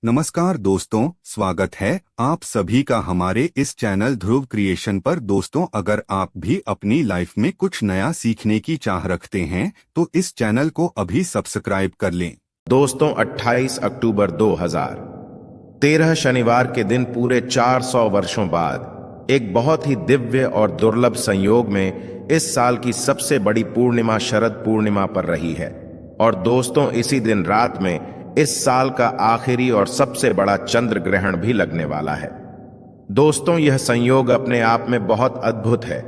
नमस्कार दोस्तों, स्वागत है आप सभी का हमारे इस चैनल ध्रुव क्रिएशन पर। दोस्तों, अगर आप भी अपनी लाइफ में कुछ नया सीखने की चाह रखते हैं तो इस चैनल को अभी सब्सक्राइब कर लें। दोस्तों, 28 अक्टूबर 2013 शनिवार के दिन पूरे 400 वर्षों बाद एक बहुत ही दिव्य और दुर्लभ संयोग में इस साल की सबसे बड़ी पूर्णिमा शरद पूर्णिमा पर रही है। और दोस्तों, इसी दिन रात में इस साल का आखिरी और सबसे बड़ा चंद्र ग्रहण भी लगने वाला है। दोस्तों, यह संयोग अपने आप में बहुत अद्भुत है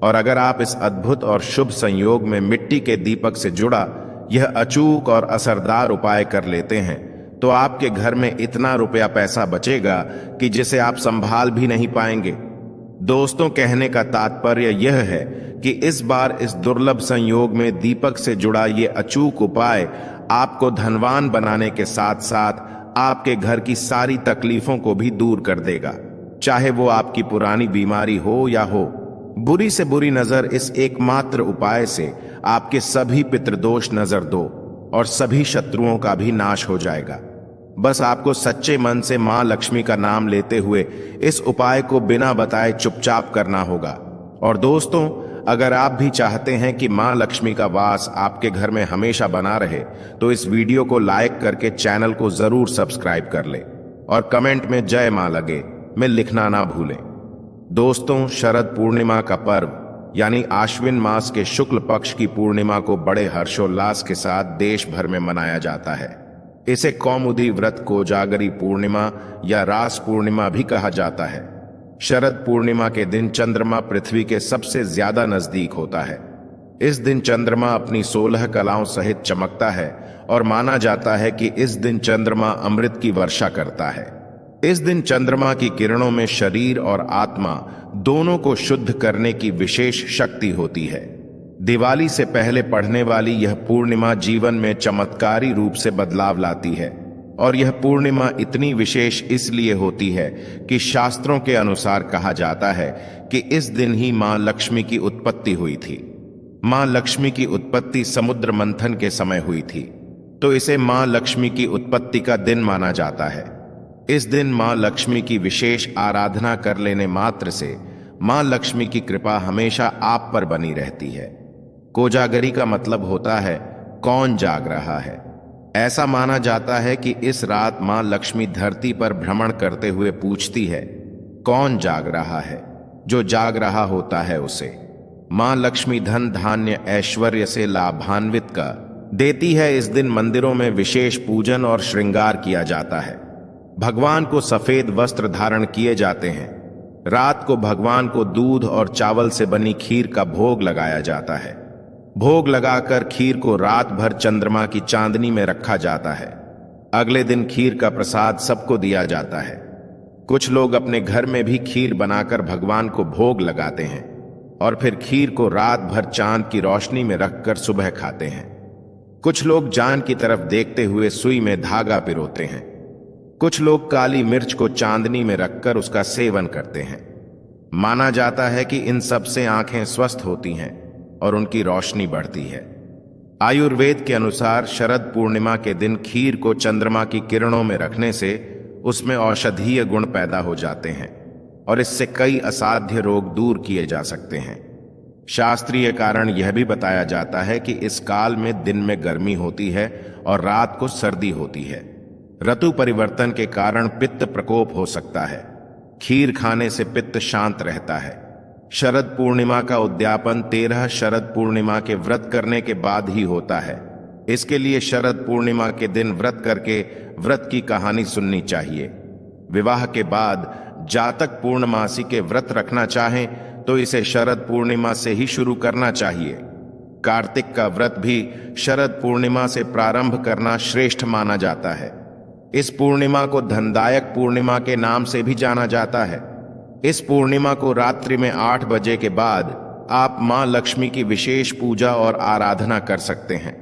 और अगर आप इस अद्भुत और शुभ संयोग में मिट्टी के दीपक से जुड़ा यह अचूक और असरदार उपाय कर लेते हैं तो आपके घर में इतना रुपया पैसा बचेगा कि जिसे आप संभाल भी नहीं पाएंगे। दोस्तों, कहने का तात्पर्य यह है कि इस बार इस दुर्लभ संयोग में दीपक से जुड़ा ये अचूक उपाय आपको धनवान बनाने के साथ साथ आपके घर की सारी तकलीफों को भी दूर कर देगा, चाहे वो आपकी पुरानी बीमारी हो या हो। बुरी से बुरी नजर इस एकमात्र उपाय से आपके सभी पितृदोष नजर दो और सभी शत्रुओं का भी नाश हो जाएगा। बस आपको सच्चे मन से मां लक्ष्मी का नाम लेते हुए इस उपाय को बिना बताए चुपचाप करना होगा। और दोस्तों, अगर आप भी चाहते हैं कि मां लक्ष्मी का वास आपके घर में हमेशा बना रहे तो इस वीडियो को लाइक करके चैनल को जरूर सब्सक्राइब कर ले और कमेंट में जय मां लगे में लिखना ना भूलें। दोस्तों, शरद पूर्णिमा का पर्व यानी आश्विन मास के शुक्ल पक्ष की पूर्णिमा को बड़े हर्षोल्लास के साथ देश भर में मनाया जाता है। इसे कौमुदी व्रत कोजागरी पूर्णिमा या रास पूर्णिमा भी कहा जाता है। शरद पूर्णिमा के दिन चंद्रमा पृथ्वी के सबसे ज्यादा नजदीक होता है। इस दिन चंद्रमा अपनी 16 कलाओं सहित चमकता है और माना जाता है कि इस दिन चंद्रमा अमृत की वर्षा करता है। इस दिन चंद्रमा की किरणों में शरीर और आत्मा दोनों को शुद्ध करने की विशेष शक्ति होती है। दिवाली से पहले पड़ने वाली यह पूर्णिमा जीवन में चमत्कारी रूप से बदलाव लाती है और यह पूर्णिमा इतनी विशेष इसलिए होती है कि शास्त्रों के अनुसार कहा जाता है कि इस दिन ही मां लक्ष्मी की उत्पत्ति हुई थी। मां लक्ष्मी की उत्पत्ति समुद्र मंथन के समय हुई थी, तो इसे मां लक्ष्मी की उत्पत्ति का दिन माना जाता है। इस दिन मां लक्ष्मी की विशेष आराधना कर लेने मात्र से मां लक्ष्मी की कृपा हमेशा आप पर बनी रहती है। कोजागरी का मतलब होता है कौन जाग रहा है। ऐसा माना जाता है कि इस रात मां लक्ष्मी धरती पर भ्रमण करते हुए पूछती है, कौन जाग रहा है? जो जाग रहा होता है उसे मां लक्ष्मी धन धान्य ऐश्वर्य से लाभान्वित कर देती है। इस दिन मंदिरों में विशेष पूजन और श्रृंगार किया जाता है। भगवान को सफेद वस्त्र धारण किए जाते हैं। रात को भगवान को दूध और चावल से बनी खीर का भोग लगाया जाता है। भोग लगाकर खीर को रात भर चंद्रमा की चांदनी में रखा जाता है। अगले दिन खीर का प्रसाद सबको दिया जाता है। कुछ लोग अपने घर में भी खीर बनाकर भगवान को भोग लगाते हैं और फिर खीर को रात भर चांद की रोशनी में रखकर सुबह खाते हैं। कुछ लोग चांद की तरफ देखते हुए सुई में धागा पिरोते हैं। कुछ लोग काली मिर्च को चांदनी में रखकर उसका सेवन करते हैं। माना जाता है कि इन सब से आंखें स्वस्थ होती हैं और उनकी रोशनी बढ़ती है। आयुर्वेद के अनुसार शरद पूर्णिमा के दिन खीर को चंद्रमा की किरणों में रखने से उसमें औषधीय गुण पैदा हो जाते हैं और इससे कई असाध्य रोग दूर किए जा सकते हैं। शास्त्रीय कारण यह भी बताया जाता है कि इस काल में दिन में गर्मी होती है और रात को सर्दी होती है। ऋतु परिवर्तन के कारण पित्त प्रकोप हो सकता है। खीर खाने से पित्त शांत रहता है। शरद पूर्णिमा का उद्यापन 13 शरद पूर्णिमा के व्रत करने के बाद ही होता है। इसके लिए शरद पूर्णिमा के दिन व्रत करके व्रत की कहानी सुननी चाहिए। विवाह के बाद जातक पूर्णमासी के व्रत रखना चाहें तो इसे शरद पूर्णिमा से ही शुरू करना चाहिए। कार्तिक का व्रत भी शरद पूर्णिमा से प्रारंभ करना श्रेष्ठ माना जाता है। इस पूर्णिमा को धनदायक पूर्णिमा के नाम से भी जाना जाता है। इस पूर्णिमा को रात्रि में 8 बजे के बाद आप मां लक्ष्मी की विशेष पूजा और आराधना कर सकते हैं।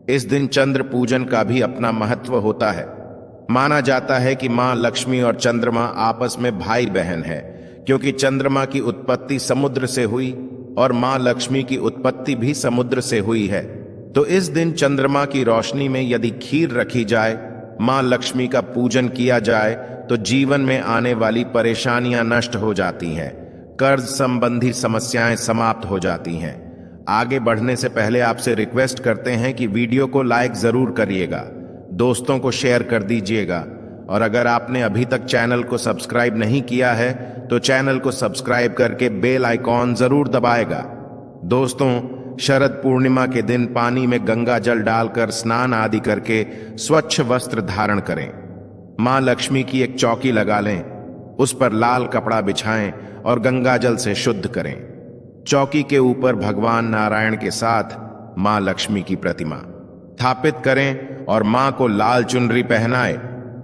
इस दिन चंद्र पूजन का भी अपना महत्व होता है। माना जाता है कि मां लक्ष्मी और चंद्रमा आपस में भाई बहन है, क्योंकि चंद्रमा की उत्पत्ति समुद्र से हुई और मां लक्ष्मी की उत्पत्ति भी समुद्र से हुई है। तो इस दिन चंद्रमा की रोशनी में यदि खीर रखी जाए मां लक्ष्मी का पूजन किया जाए तो जीवन में आने वाली परेशानियां नष्ट हो जाती हैं, कर्ज संबंधी समस्याएं समाप्त हो जाती हैं। आगे बढ़ने से पहले आपसे रिक्वेस्ट करते हैं कि वीडियो को लाइक जरूर करिएगा, दोस्तों को शेयर कर दीजिएगा, और अगर आपने अभी तक चैनल को सब्सक्राइब नहीं किया है तो चैनल को सब्सक्राइब करके बेल आइकॉन जरूर दबाएगा। दोस्तों, शरद पूर्णिमा के दिन पानी में गंगा जल डालकर स्नान आदि करके स्वच्छ वस्त्र धारण करें। मां लक्ष्मी की एक चौकी लगा लें, उस पर लाल कपड़ा बिछाएं और गंगा जल से शुद्ध करें। चौकी के ऊपर भगवान नारायण के साथ मां लक्ष्मी की प्रतिमा स्थापित करें और मां को लाल चुनरी पहनाए।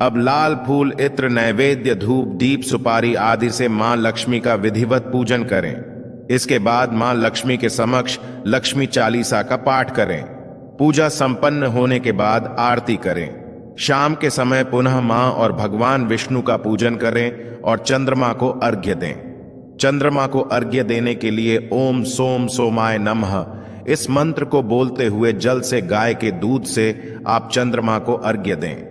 अब लाल फूल, इत्र, नैवेद्य, धूप, दीप, सुपारी आदि से मां लक्ष्मी का विधिवत पूजन करें। इसके बाद मां लक्ष्मी के समक्ष लक्ष्मी चालीसा का पाठ करें। पूजा संपन्न होने के बाद आरती करें। शाम के समय पुनः मां और भगवान विष्णु का पूजन करें और चंद्रमा को अर्घ्य दें। चंद्रमा को अर्घ्य देने के लिए ओम सोम सोमाय नमः इस मंत्र को बोलते हुए जल से गाय के दूध से आप चंद्रमा को अर्घ्य दें।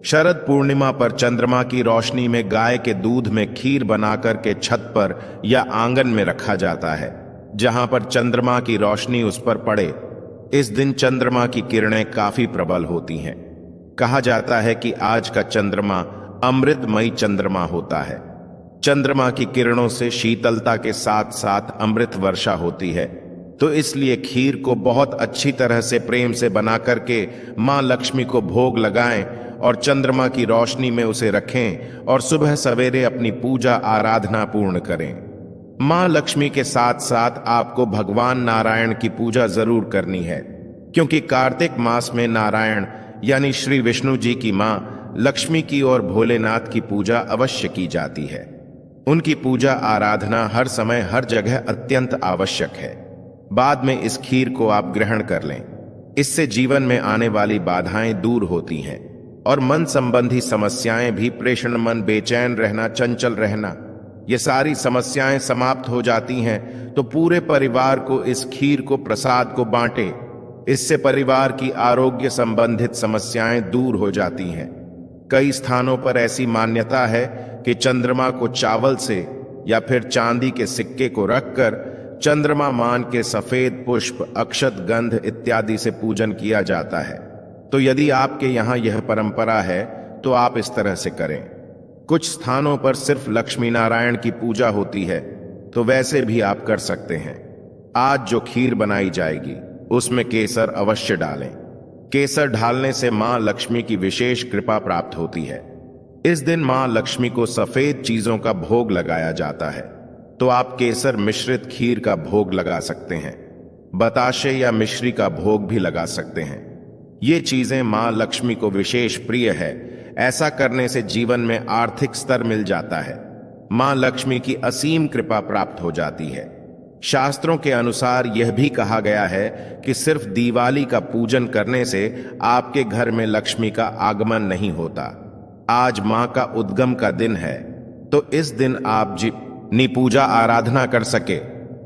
शरद पूर्णिमा पर चंद्रमा की रोशनी में गाय के दूध में खीर बनाकर के छत पर या आंगन में रखा जाता है, जहां पर चंद्रमा की रोशनी उस पर पड़े। इस दिन चंद्रमा की किरणें काफी प्रबल होती हैं। कहा जाता है कि आज का चंद्रमा अमृतमयी चंद्रमा होता है। चंद्रमा की किरणों से शीतलता के साथ साथ अमृत वर्षा होती है, तो इसलिए खीर को बहुत अच्छी तरह से प्रेम से बना करके मां लक्ष्मी को भोग लगाएं और चंद्रमा की रोशनी में उसे रखें और सुबह सवेरे अपनी पूजा आराधना पूर्ण करें। मां लक्ष्मी के साथ साथ आपको भगवान नारायण की पूजा जरूर करनी है, क्योंकि कार्तिक मास में नारायण यानी श्री विष्णु जी की मां लक्ष्मी की और भोलेनाथ की पूजा अवश्य की जाती है। उनकी पूजा आराधना हर समय हर जगह अत्यंत आवश्यक है। बाद में इस खीर को आप ग्रहण कर लें। इससे जीवन में आने वाली बाधाएं दूर होती हैं और मन संबंधी समस्याएं भी, प्रेषण मन, बेचैन रहना, चंचल रहना, ये सारी समस्याएं समाप्त हो जाती हैं। तो पूरे परिवार को इस खीर को, प्रसाद को बांटे। इससे परिवार की आरोग्य संबंधित समस्याएं दूर हो जाती हैं। कई स्थानों पर ऐसी मान्यता है कि चंद्रमा को चावल से या फिर चांदी के सिक्के को रखकर चंद्रमा मान के सफेद पुष्प, अक्षत, गंध इत्यादि से पूजन किया जाता है। तो यदि आपके यहाँ यह परंपरा है तो आप इस तरह से करें। कुछ स्थानों पर सिर्फ लक्ष्मी नारायण की पूजा होती है, तो वैसे भी आप कर सकते हैं। आज जो खीर बनाई जाएगी उसमें केसर अवश्य डालें। केसर डालने से मां लक्ष्मी की विशेष कृपा प्राप्त होती है। इस दिन मां लक्ष्मी को सफेद चीजों का भोग लगाया जाता है, तो आप केसर मिश्रित खीर का भोग लगा सकते हैं। बताशे या मिश्री का भोग भी लगा सकते हैं। ये चीजें मां लक्ष्मी को विशेष प्रिय है। ऐसा करने से जीवन में आर्थिक स्तर मिल जाता है। मां लक्ष्मी की असीम कृपा प्राप्त हो जाती है। शास्त्रों के अनुसार यह भी कहा गया है कि सिर्फ दिवाली का पूजन करने से आपके घर में लक्ष्मी का आगमन नहीं होता। आज मां का उद्गम का दिन है, तो इस दिन आप जितनी पूजा आराधना कर सके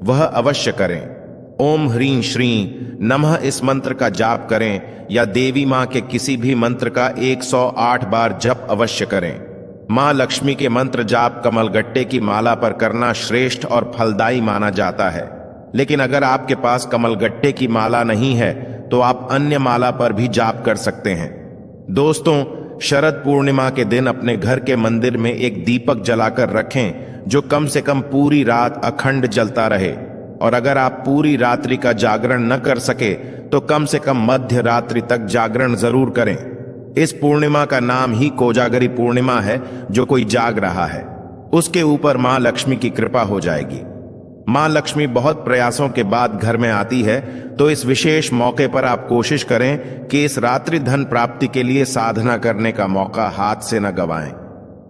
वह अवश्य करें। ओम ह्रीं श्रीं नमः इस मंत्र का जाप करें या देवी मां के किसी भी मंत्र का 108 बार जप अवश्य करें। मां लक्ष्मी के मंत्र जाप कमलगट्टे की माला पर करना श्रेष्ठ और फलदायी माना जाता है। लेकिन अगर आपके पास कमलगट्टे की माला नहीं है तो आप अन्य माला पर भी जाप कर सकते हैं। दोस्तों, शरद पूर्णिमा के दिन अपने घर के मंदिर में एक दीपक जलाकर रखें जो कम से कम पूरी रात अखंड जलता रहे। और अगर आप पूरी रात्रि का जागरण न कर सके तो कम से कम मध्य रात्रि तक जागरण जरूर करें। इस पूर्णिमा का नाम ही कोजागरी पूर्णिमा है। जो कोई जाग रहा है उसके ऊपर मां लक्ष्मी की कृपा हो जाएगी। मां लक्ष्मी बहुत प्रयासों के बाद घर में आती है, तो इस विशेष मौके पर आप कोशिश करें कि इस रात्रि धन प्राप्ति के लिए साधना करने का मौका हाथ से न गंवाएं।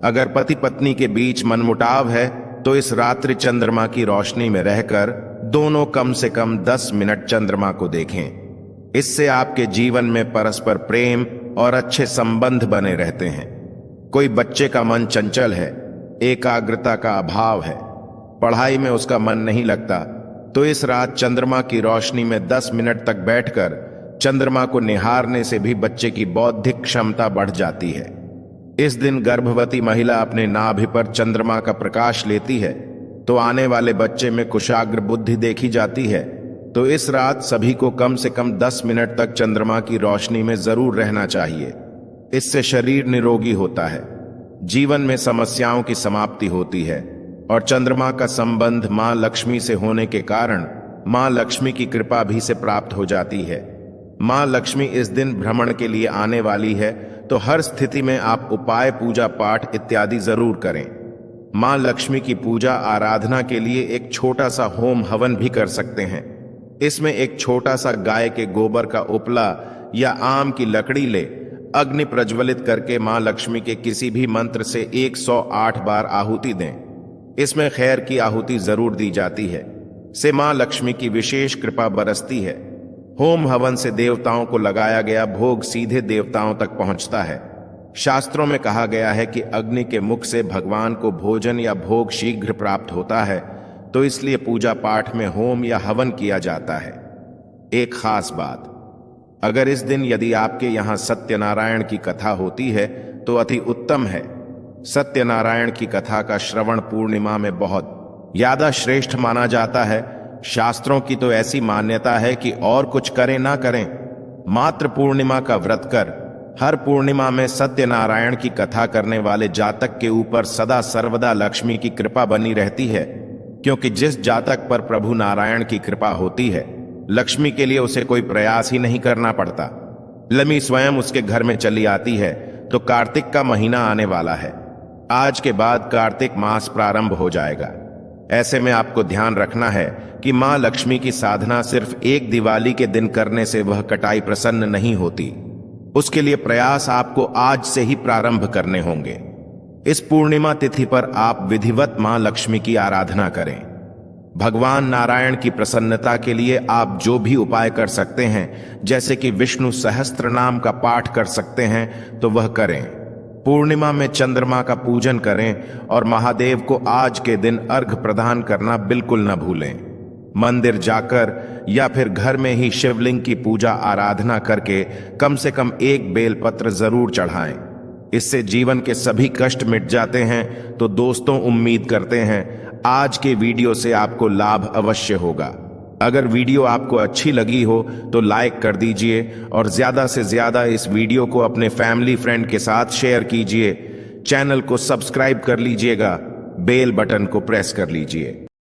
अगर पति पत्नी के बीच मनमुटाव है तो इस रात्रि चंद्रमा की रोशनी में रहकर दोनों कम से कम 10 मिनट चंद्रमा को देखें। इससे आपके जीवन में परस्पर प्रेम और अच्छे संबंध बने रहते हैं। कोई बच्चे का मन चंचल है, एकाग्रता का अभाव है, पढ़ाई में उसका मन नहीं लगता, तो इस रात चंद्रमा की रोशनी में 10 मिनट तक बैठकर चंद्रमा को निहारने से भी बच्चे की बौद्धिक क्षमता बढ़ जाती है। इस दिन गर्भवती महिला अपने नाभि पर चंद्रमा का प्रकाश लेती है तो आने वाले बच्चे में कुशाग्र बुद्धि देखी जाती है। तो इस रात सभी को कम से कम 10 मिनट तक चंद्रमा की रोशनी में जरूर रहना चाहिए। इससे शरीर निरोगी होता है, जीवन में समस्याओं की समाप्ति होती है और चंद्रमा का संबंध मां लक्ष्मी से होने के कारण मां लक्ष्मी की कृपा भी से प्राप्त हो जाती है। मां लक्ष्मी इस दिन भ्रमण के लिए आने वाली है, तो हर स्थिति में आप उपाय, पूजा पाठ इत्यादि जरूर करें। मां लक्ष्मी की पूजा आराधना के लिए एक छोटा सा होम हवन भी कर सकते हैं। इसमें एक छोटा सा गाय के गोबर का उपला या आम की लकड़ी ले अग्नि प्रज्वलित करके मां लक्ष्मी के किसी भी मंत्र से 108 बार आहुति दें। इसमें खैर की आहुति जरूर दी जाती है, से मां लक्ष्मी की विशेष कृपा बरसती है। होम हवन से देवताओं को लगाया गया भोग सीधे देवताओं तक पहुंचता है। शास्त्रों में कहा गया है कि अग्नि के मुख से भगवान को भोजन या भोग शीघ्र प्राप्त होता है, तो इसलिए पूजा पाठ में होम या हवन किया जाता है। एक खास बात, अगर इस दिन यदि आपके यहाँ सत्यनारायण की कथा होती है तो अति उत्तम है। सत्यनारायण की कथा का श्रवण पूर्णिमा में बहुत ज्यादा श्रेष्ठ माना जाता है। शास्त्रों की तो ऐसी मान्यता है कि और कुछ करें ना करें, मात्र पूर्णिमा का व्रत कर हर पूर्णिमा में सत्यनारायण की कथा करने वाले जातक के ऊपर सदा सर्वदा लक्ष्मी की कृपा बनी रहती है। क्योंकि जिस जातक पर प्रभु नारायण की कृपा होती है, लक्ष्मी के लिए उसे कोई प्रयास ही नहीं करना पड़ता। लक्ष्मी स्वयं उसके घर में चली आती है। तो कार्तिक का महीना आने वाला है। आज के बाद कार्तिक मास प्रारंभ हो जाएगा। ऐसे में आपको ध्यान रखना है कि मां लक्ष्मी की साधना सिर्फ एक दिवाली के दिन करने से वह कटाई प्रसन्न नहीं होती। उसके लिए प्रयास आपको आज से ही प्रारंभ करने होंगे। इस पूर्णिमा तिथि पर आप विधिवत मां लक्ष्मी की आराधना करें। भगवान नारायण की प्रसन्नता के लिए आप जो भी उपाय कर सकते हैं, जैसे कि विष्णु सहस्त्र नाम का पाठ कर सकते हैं, तो वह करें। पूर्णिमा में चंद्रमा का पूजन करें और महादेव को आज के दिन अर्घ प्रदान करना बिल्कुल न भूलें। मंदिर जाकर या फिर घर में ही शिवलिंग की पूजा आराधना करके कम से कम एक बेलपत्र जरूर चढ़ाएं। इससे जीवन के सभी कष्ट मिट जाते हैं। तो दोस्तों, उम्मीद करते हैं आज के वीडियो से आपको लाभ अवश्य होगा। अगर वीडियो आपको अच्छी लगी हो तो लाइक कर दीजिए और ज्यादा से ज्यादा इस वीडियो को अपने फैमिली फ्रेंड के साथ शेयर कीजिए। चैनल को सब्सक्राइब कर लीजिएगा, बेल बटन को प्रेस कर लीजिए।